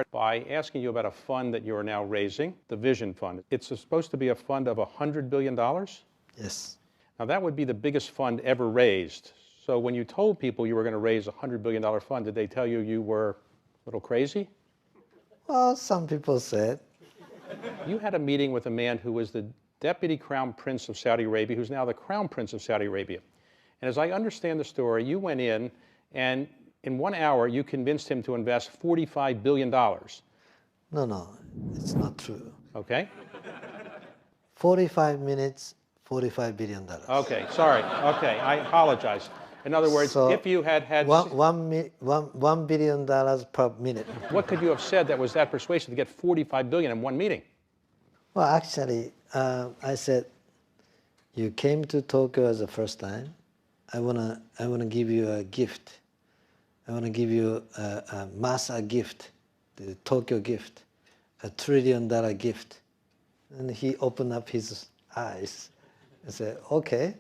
start by asking you about a fund that you are now raising, the Vision Fund. It's supposed to be a fund of $100 billion? Yes. Now, that would be the biggest fund ever raised. So when you told people you were going to raise a $100 billion fund, did they tell you you were a little crazy? Well, some people said. You had a meeting with a man who was the Deputy Crown Prince of Saudi Arabia, who's now the Crown Prince of Saudi Arabia. And as I understand the story, you went in and in 1 hour you convinced him to invest $45 billion. No, it's not true. Okay? 45 minutes, $45 billion. Okay, sorry. Okay, I apologize. In other words, So if you had had... $1 billion per minute. What could you have said that was that persuasive to get $45 billion in one meeting? Well, actually, I said, you came to Tokyo as the first time. I wanna give you a gift. I wanna give you a Masa gift, the Tokyo gift, $1 trillion gift. And he opened up his eyes and said, okay,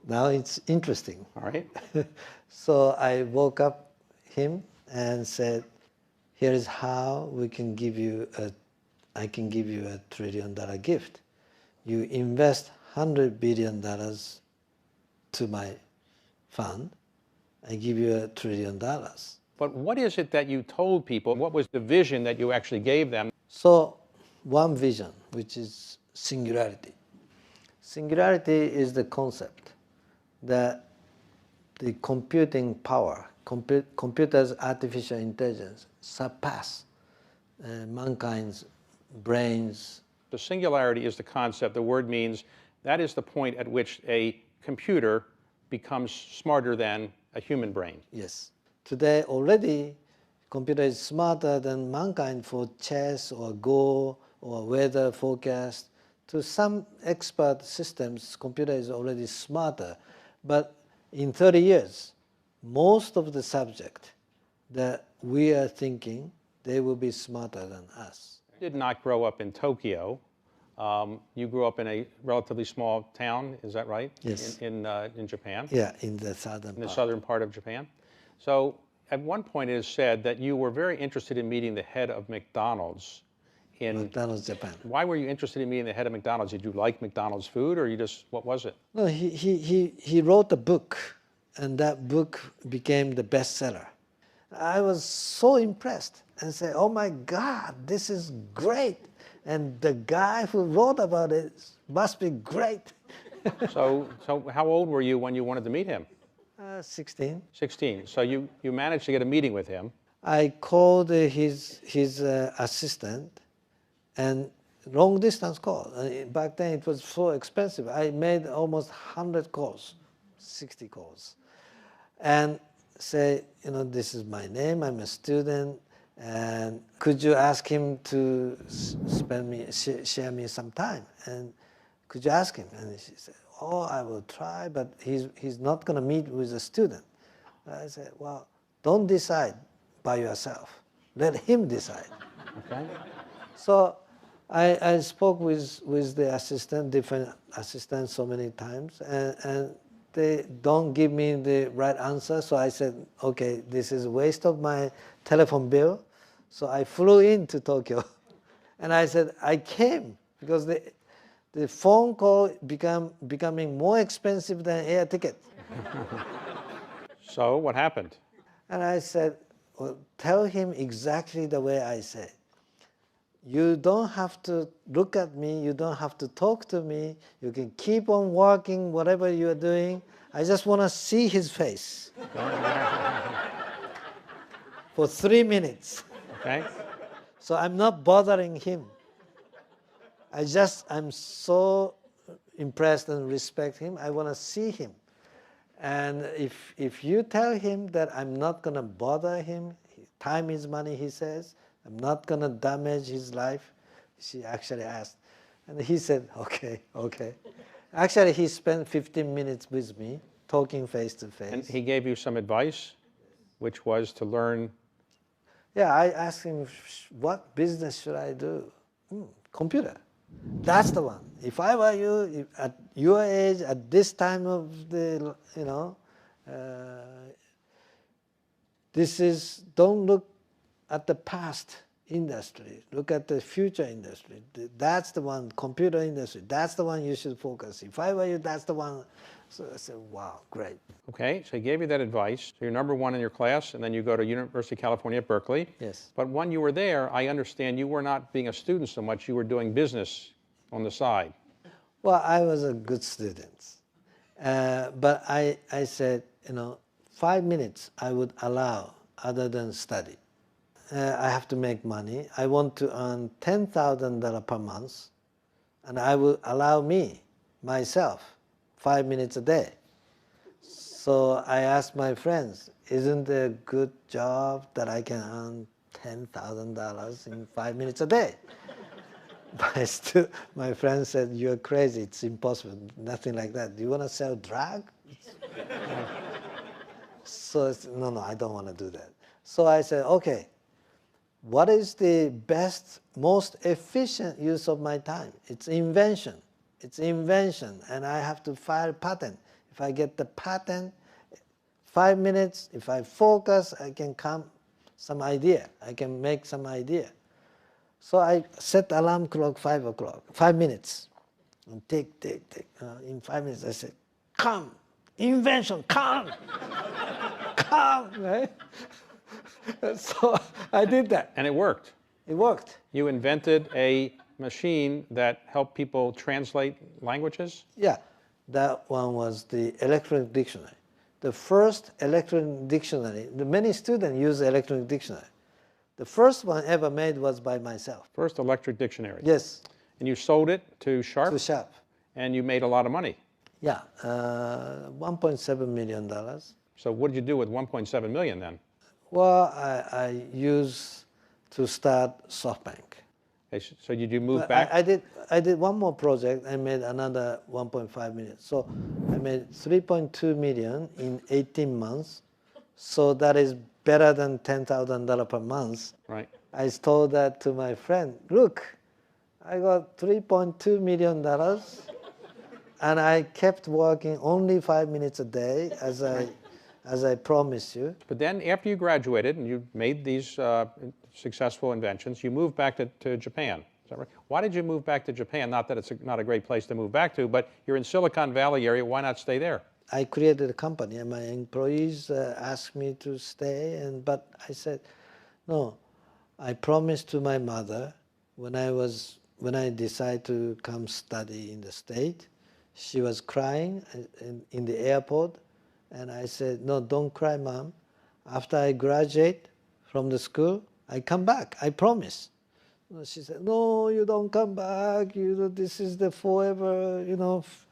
now it's interesting. All right. So I woke up him and said, here is how I can give you a $1 trillion gift. You invest $100 billion to my fund, I give you $1 trillion. But what is it that you told people? What was the vision that you actually gave them? So one vision, which is singularity. Singularity is the concept that the computing power, computers' artificial intelligence surpass mankind's brains. The singularity is the concept. The word means that is the point at which a computer becomes smarter than a human brain. Yes. Today already, computer is smarter than mankind for chess or Go or weather forecast. To some expert systems, computer is already smarter. But in 30 years, most of the subject that we are thinking, they will be smarter than us. You did not grow up in Tokyo. You grew up in a relatively small town, is that right? Yes. In Japan? Yeah, in the southern part. In the southern part of Japan. So at one point it is said that you were very interested in meeting the head of McDonald's in McDonald's, Japan. Why were you interested in meeting the head of McDonald's? Did you like McDonald's food, or you just, what was it? No, he wrote a book, and that book became the bestseller. I was so impressed and said, oh my God, this is great. And the guy who wrote about it must be great. So how old were you when you wanted to meet him? 16. 16. So you managed to get a meeting with him. I called his assistant, and long distance call. Back then it was so expensive. I made almost 100 calls, 60 calls. And say, this is my name, I'm a student, and could you ask him to share me some time? And could you ask him? And she said, oh, I will try, but he's not going to meet with a student. I said, well, don't decide by yourself. Let him decide. Okay. So I spoke with the assistant, different assistants so many times, and they don't give me the right answer. So I said, okay, this is a waste of my telephone bill. So I flew into Tokyo. And I said, I came because the phone call becoming more expensive than air ticket. So what happened? And I said, well, tell him exactly the way I said. You don't have to look at me. You don't have to talk to me. You can keep on working, whatever you are doing. I just want to see his face for 3 minutes. Okay. So I'm not bothering him. I'm so impressed and respect him. I want to see him. And if you tell him that I'm not going to bother him, time is money, he says, I'm not going to damage his life, she actually asked. And he said, okay. Actually, he spent 15 minutes with me, talking face to face. And he gave you some advice, which was to learn? Yeah, I asked him, what business should I do? Computer. That's the one. If I were you, at your age, at this time of the, don't look at the past industry, look at the future industry. That's the one, computer industry, that's the one you should focus. If I were you, that's the one. So I said, wow, great. Okay, so he gave you that advice. So you're number one in your class, and then you go to University of California at Berkeley. Yes. But when you were there, I understand you were not being a student so much, you were doing business on the side. Well, I was a good student. But I said, 5 minutes I would allow other than study. I have to make money. I want to earn $10,000 per month, and I will allow myself, 5 minutes a day. So I asked my friends, isn't it a good job that I can earn $10,000 in 5 minutes a day? But my friend said, you're crazy, it's impossible, nothing like that. Do you want to sell drug? So I said, no, I don't want to do that. So I said, okay, what is the best, most efficient use of my time? It's invention. It's invention, and I have to file a patent. If I get the patent, 5 minutes, if I focus, I can come some idea. I can make some idea. So I set alarm clock 5 o'clock, 5 minutes. And tick. In 5 minutes, I said, come, invention, come, come, right? So I did that. And it worked. It worked. You invented a machine that helped people translate languages? Yeah, that one was the electronic dictionary. The first electronic dictionary, many students use electronic dictionary. The first one ever made was by myself. First electric dictionary. Yes. And you sold it to Sharp? To Sharp. And you made a lot of money. Yeah, $1.7 million. So what did you do with 1.7 million then? Well, I used to start SoftBank. Okay, so did you move back? I did one more project. I made another 1.5 million. So I made 3.2 million in 18 months. So that is better than $10,000 per month. Right. I told that to my friend. Look, I got $3.2 million, and I kept working only 5 minutes a day, as I promised you. But then after you graduated and you made these successful inventions, you moved back to Japan. Is that right? Why did you move back to Japan? Not that it's not a great place to move back to, but you're in Silicon Valley area. Why not stay there? I created a company, and my employees asked me to stay, but I said, no. I promised to my mother when I decided to come study in the States. She was crying in the airport, and I said, no, don't cry, Mom. After I graduate from the school, I come back. I promise. She said, no, you don't come back. This is the forever,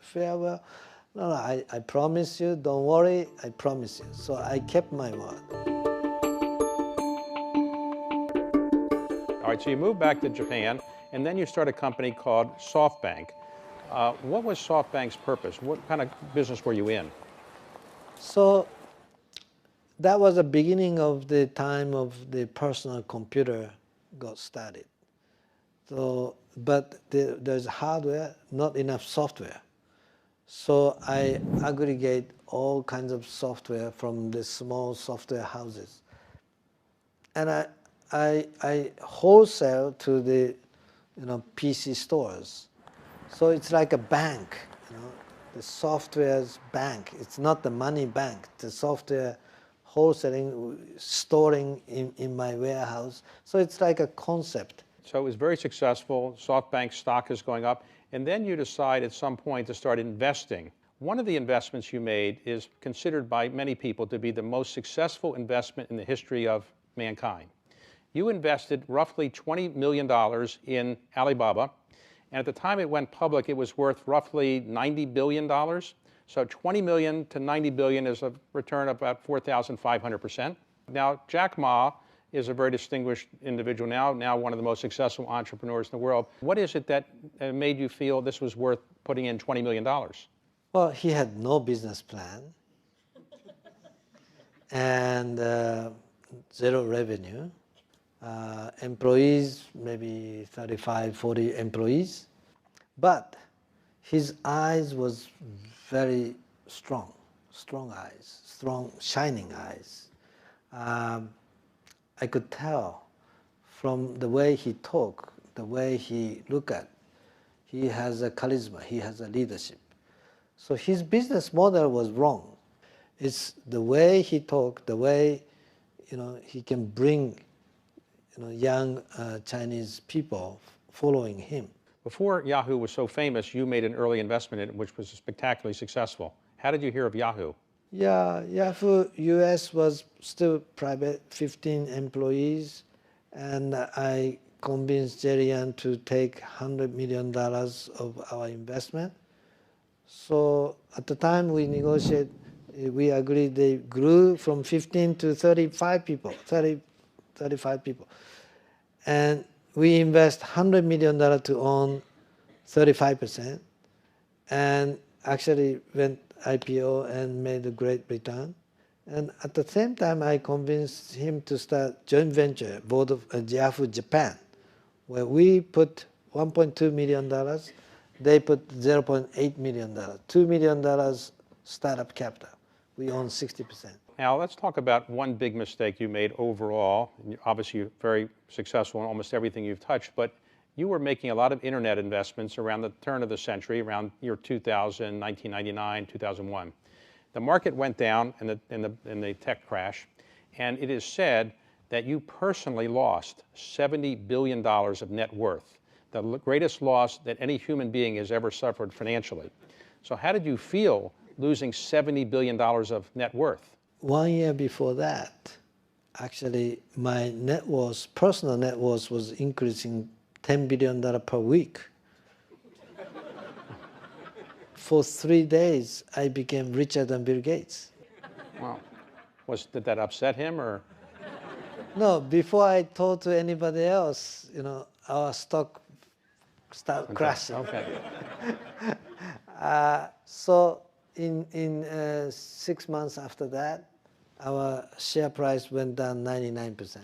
farewell. No, I promise you, don't worry, I promise you. So I kept my word. All right, so you moved back to Japan, and then you start a company called SoftBank. What was SoftBank's purpose? What kind of business were you in? So that was the beginning of the time of the personal computer got started. So, but there's hardware, not enough software. So I aggregate all kinds of software from the small software houses. And I wholesale to the PC stores. So it's like a bank, the software's bank. It's not the money bank, the software wholesaling, storing in my warehouse. So it's like a concept. So it was very successful. SoftBank stock is going up. And then you decide at some point to start investing. One of the investments you made is considered by many people to be the most successful investment in the history of mankind. You invested roughly $20 million in Alibaba. And at the time it went public, it was worth roughly $90 billion. So 20 million to 90 billion is a return of about 4,500%. Now, Jack Ma is a very distinguished individual now one of the most successful entrepreneurs in the world. What is it that made you feel this was worth putting in $20 million? Well, he had no business plan and zero revenue. Employees, maybe 35, 40 employees. But his eyes was very strong eyes, strong, shining eyes. I could tell from the way he talk, the way he look at. He has a charisma, he has a leadership. So his business model was wrong. It's the way he talk, the way he can bring young Chinese people following him. Before Yahoo was so famous, you made an early investment in it, which was spectacularly successful. How did you hear of Yahoo? Yeah, Yahoo US was still private, 15 employees, and I convinced Jerry Yang to take $100 million of our investment. So at the time we negotiated, we agreed they grew from 15 to 35 people, 35 people. And we invest $100 million to own 35%, and actually went IPO and made a great return. And at the same time, I convinced him to start joint venture, board of Yahoo Japan, where we put $1.2 million, they put $0.8 million, $2 million startup capital. We own 60%. Now, let's talk about one big mistake you made overall. Obviously, you're very successful in almost everything you've touched, but you were making a lot of internet investments around the turn of the century, around year 2000, 1999, 2001. The market went down in the tech crash, and it is said that you personally lost $70 billion of net worth, the greatest loss that any human being has ever suffered financially. So how did you feel losing $70 billion of net worth? 1 year before that, actually, my net worth, personal net worth, was increasing $10 billion per week. For 3 days, I became richer than Bill Gates. Wow. Did that upset him, or? No, before I told to anybody else, our stock started crashing. Okay. So in 6 months after that, our share price went down 99%.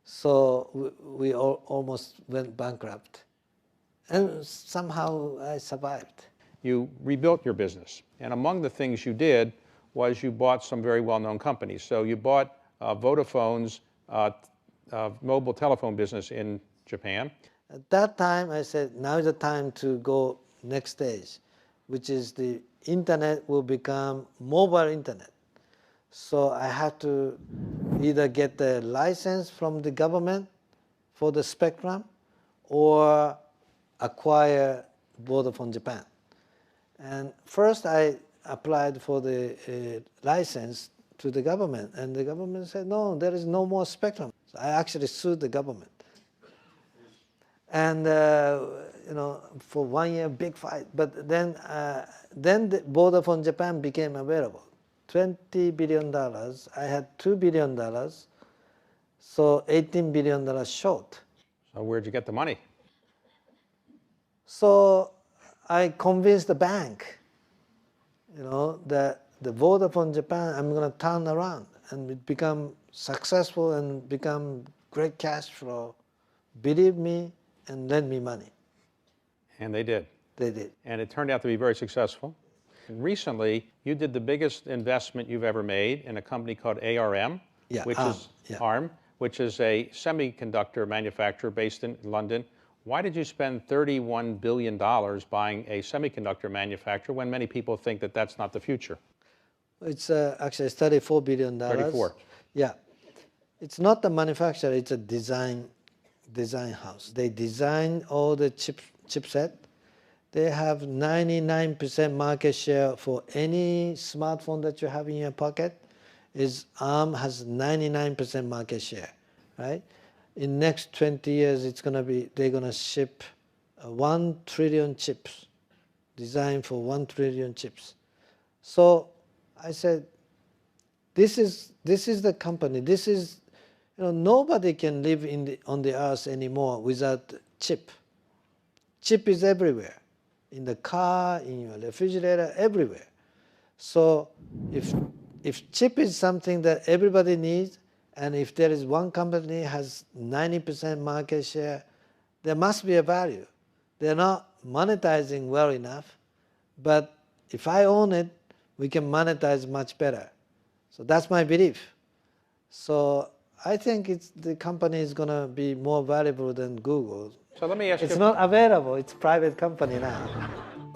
So we almost went bankrupt. And somehow I survived. You rebuilt your business. And among the things you did was you bought some very well-known companies. So you bought Vodafone's mobile telephone business in Japan. At that time, I said, now is the time to go next stage, which is the internet will become mobile internet. So I had to either get the license from the government for the spectrum or acquire Vodafone Japan. And first I applied for the license to the government, and the government said, no, there is no more spectrum. So I actually sued the government. And for 1 year, big fight. But then the Vodafone Japan became available. $20 billion. I had $2 billion, so $18 billion short. So where'd you get the money? So I convinced the bank, that the Vodafone Japan, I'm going to turn around and become successful and become great cash flow. Believe me and lend me money. And they did. They did. And it turned out to be very successful. And recently, you did the biggest investment you've ever made in a company called ARM, ARM, which is a semiconductor manufacturer based in London. Why did you spend $31 billion buying a semiconductor manufacturer when many people think that that's not the future? It's actually $34 billion. 34. Yeah. It's not the manufacturer, it's a design house. They design all the chipset. They have 99% market share for any smartphone that you have in your pocket. ARM has 99% market share, right? In next 20 years, they're gonna ship 1 trillion chips, designed for 1 trillion chips. So I said, this is the company. This is, nobody can live on the earth anymore without chip. Chip is everywhere, in the car, in your refrigerator, everywhere. So if chip is something that everybody needs, and if there is one company has 90% market share, there must be a value. They're not monetizing well enough, but if I own it, we can monetize much better. So that's my belief. So I think the company is going to be more valuable than Google. So let me ask It's you. not available. It's a private company now.